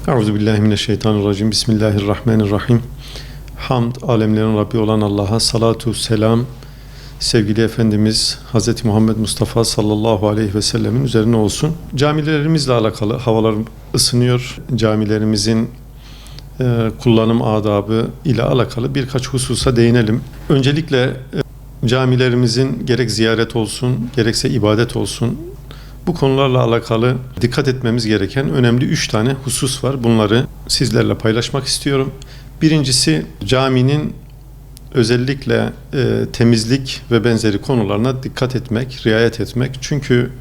Euzubillahimineşşeytanirracim. Bismillahirrahmanirrahim. Hamd, alemlerin Rabbi olan Allah'a salatu selam, sevgili Efendimiz Hz. Muhammed Mustafa sallallahu aleyhi ve sellemin üzerine olsun. Camilerimizle alakalı, havalar ısınıyor. Camilerimizin kullanım adabı ile alakalı birkaç hususa değinelim. Öncelikle camilerimizin gerek ziyaret olsun, gerekse ibadet olsun, bu konularla alakalı dikkat etmemiz gereken önemli 3 tane husus var. Bunları sizlerle paylaşmak istiyorum. Birincisi, caminin özellikle temizlik ve benzeri konularına dikkat etmek, riayet etmek. Çünkü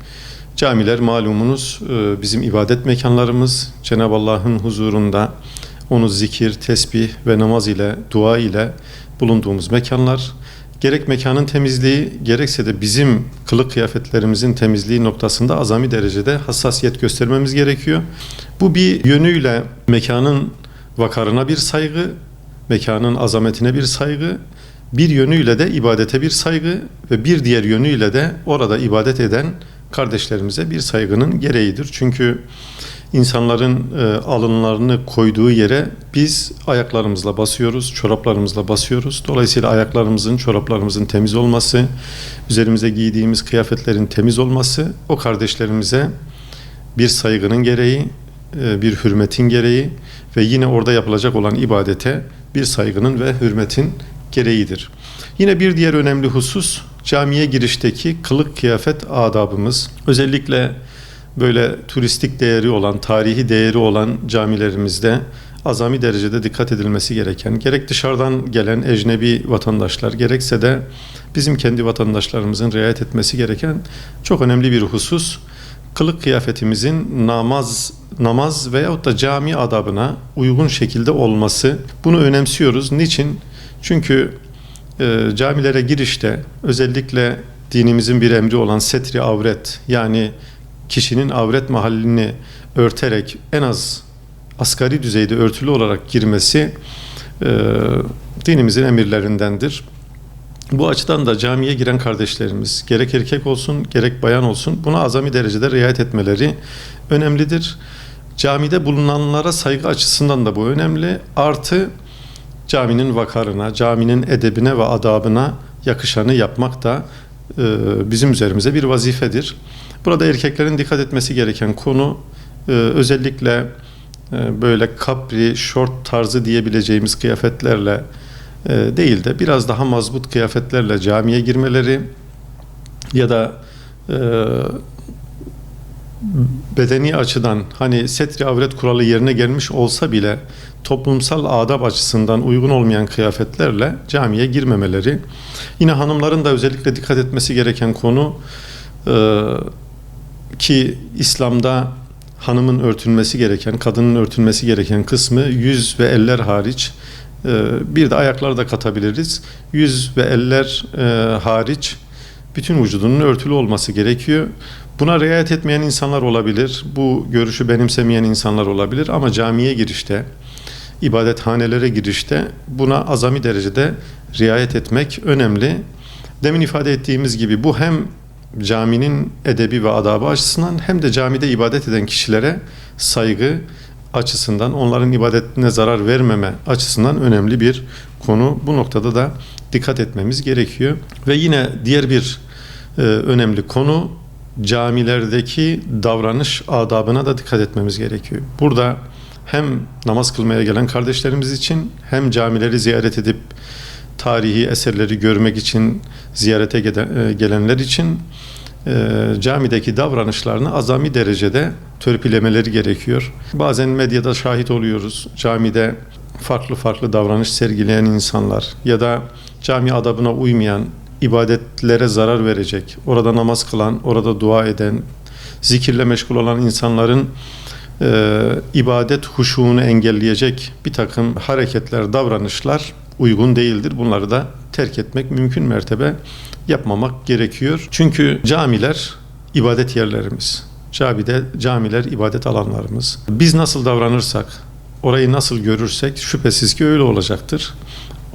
camiler malumunuz bizim ibadet mekanlarımız. Cenab-ı Allah'ın huzurunda onu zikir, tesbih ve namaz ile, dua ile bulunduğumuz mekanlar. Gerek mekanın temizliği, gerekse de bizim kılık kıyafetlerimizin temizliği noktasında azami derecede hassasiyet göstermemiz gerekiyor. Bu bir yönüyle mekanın vakarına bir saygı, mekanın azametine bir saygı, bir yönüyle de ibadete bir saygı ve bir diğer yönüyle de orada ibadet eden kardeşlerimize bir saygının gereğidir. Çünkü insanların alınlarını koyduğu yere biz ayaklarımızla basıyoruz, çoraplarımızla basıyoruz. Dolayısıyla ayaklarımızın, çoraplarımızın temiz olması, üzerimize giydiğimiz kıyafetlerin temiz olması o kardeşlerimize bir saygının gereği, bir hürmetin gereği ve yine orada yapılacak olan ibadete bir saygının ve hürmetin gereğidir. Yine bir diğer önemli husus camiye girişteki kılık kıyafet adabımız. Özellikle böyle turistik değeri olan, tarihi değeri olan camilerimizde azami derecede dikkat edilmesi gereken, gerek dışarıdan gelen ecnebi vatandaşlar, gerekse de bizim kendi vatandaşlarımızın riayet etmesi gereken çok önemli bir husus. Kılık kıyafetimizin namaz veyahut da cami adabına uygun şekilde olması. Bunu önemsiyoruz. Niçin? Çünkü camilere girişte özellikle dinimizin bir emri olan setri avret, yani kişinin avret mahallini örterek en az asgari düzeyde örtülü olarak girmesi dinimizin emirlerindendir. Bu açıdan da camiye giren kardeşlerimiz gerek erkek olsun gerek bayan olsun buna azami derecede riayet etmeleri önemlidir. Camide bulunanlara saygı açısından da bu önemli. Artı caminin vakarına, caminin edebine ve adabına yakışanı yapmak da bizim üzerimize bir vazifedir. Burada erkeklerin dikkat etmesi gereken konu özellikle böyle kapri, şort tarzı diyebileceğimiz kıyafetlerle değil de biraz daha mazbut kıyafetlerle camiye girmeleri ya da bedeni açıdan hani setri avret kuralı yerine gelmiş olsa bile toplumsal adab açısından uygun olmayan kıyafetlerle camiye girmemeleri. Yine hanımların da özellikle dikkat etmesi gereken konu ki İslam'da hanımın örtünmesi gereken, kadının örtünmesi gereken kısmı yüz ve eller hariç, bir de ayakları da katabiliriz. Yüz ve eller hariç bütün vücudunun örtülü olması gerekiyor. Buna riayet etmeyen insanlar olabilir. Bu görüşü benimsemeyen insanlar olabilir ama camiye girişte, ibadethanelere girişte buna azami derecede riayet etmek önemli. Demin ifade ettiğimiz gibi bu hem caminin edebi ve adabı açısından hem de camide ibadet eden kişilere saygı açısından, onların ibadetine zarar vermeme açısından önemli bir konu. Bu noktada da dikkat etmemiz gerekiyor. Ve yine diğer bir önemli konu camilerdeki davranış adabına da dikkat etmemiz gerekiyor. Burada hem namaz kılmaya gelen kardeşlerimiz için hem camileri ziyaret edip tarihi eserleri görmek için ziyarete gelenler için camideki davranışlarını azami derecede törpülemeleri gerekiyor. Bazen medyada şahit oluyoruz. Camide farklı davranış sergileyen insanlar ya da cami adabına uymayan, ibadetlere zarar verecek, orada namaz kılan, orada dua eden, zikirle meşgul olan insanların ibadet huşuğunu engelleyecek bir takım hareketler, davranışlar uygun değildir. Bunları da terk etmek mümkün mertebe yapmamak gerekiyor. Çünkü camiler ibadet yerlerimiz. Camiler ibadet alanlarımız. Biz nasıl davranırsak, orayı nasıl görürsek şüphesiz ki öyle olacaktır.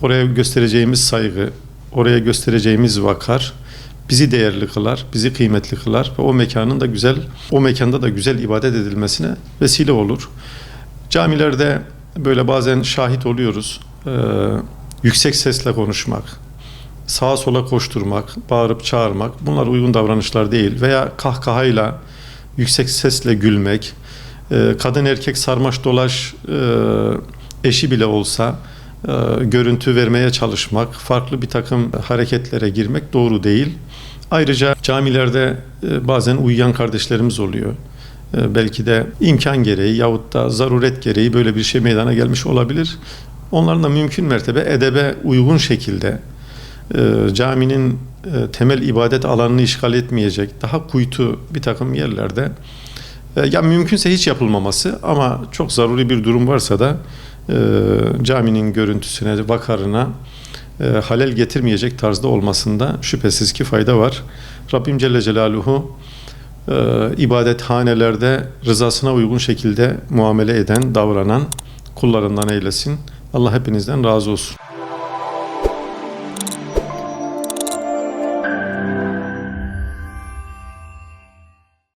Oraya göstereceğimiz saygı, oraya göstereceğimiz vakar bizi değerli kılar, bizi kıymetli kılar ve o mekanda da güzel ibadet edilmesine vesile olur. Camilerde böyle bazen şahit oluyoruz. Yüksek sesle konuşmak, sağa sola koşturmak, bağırıp çağırmak, bunlar uygun davranışlar değil. Veya kahkahayla, yüksek sesle gülmek, kadın erkek sarmaş dolaş eşi bile olsa görüntü vermeye çalışmak, farklı bir takım hareketlere girmek doğru değil. Ayrıca camilerde bazen uyuyan kardeşlerimiz oluyor. Belki de imkan gereği yahut da zaruret gereği böyle bir şey meydana gelmiş olabilir. Onların da mümkün mertebe edebe uygun şekilde caminin temel ibadet alanını işgal etmeyecek daha kuytu bir takım yerlerde ya mümkünse hiç yapılmaması, ama çok zaruri bir durum varsa da caminin görüntüsüne, vakarına halel getirmeyecek tarzda olmasında şüphesiz ki fayda var. Rabbim Celle Celaluhu ibadethanelerde rızasına uygun şekilde muamele eden, davranan kullarından eylesin. Allah hepinizden razı olsun.